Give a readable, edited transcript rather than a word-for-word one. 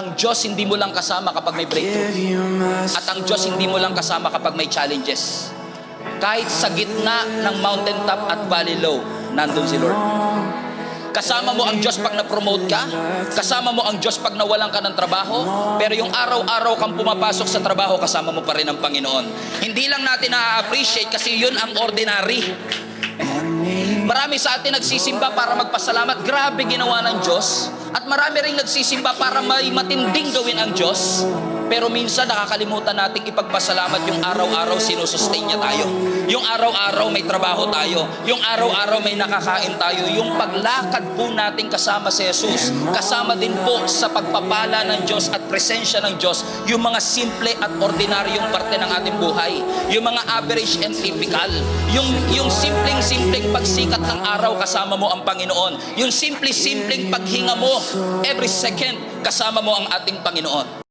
ang Diyos hindi mo lang kasama kapag may breakthrough. At ang Diyos hindi mo lang kasama kapag may challenges. Kahit sa gitna ng mountaintop at valley low, nandun si Lord. Kasama mo ang Diyos pag na-promote ka. Kasama mo ang Diyos pag nawalan ka ng trabaho. Pero yung araw-araw kang pumapasok sa trabaho, kasama mo pa rin ang Panginoon. Hindi lang natin na-appreciate kasi yun ang ordinary. Marami sa atin nagsisimba para magpasalamat. Grabe ginawa ng Diyos. At marami rin nagsisimba para may matinding gawin ang Diyos. Pero minsan nakakalimutan nating ipagpasalamat yung araw-araw sinusustain niya tayo. Yung araw-araw may trabaho tayo. Yung araw-araw may nakakain tayo. Yung paglakad po natin kasama si Jesus, kasama din po sa pagpapala ng Diyos at presensya ng Diyos, yung mga simple at ordinaryong parte ng ating buhay. Yung mga average and typical. Yung simpleng-simpleng pagsikat ng araw, kasama mo ang Panginoon. Yung simpleng-simpleng paghinga mo, every second, kasama mo ang ating Panginoon.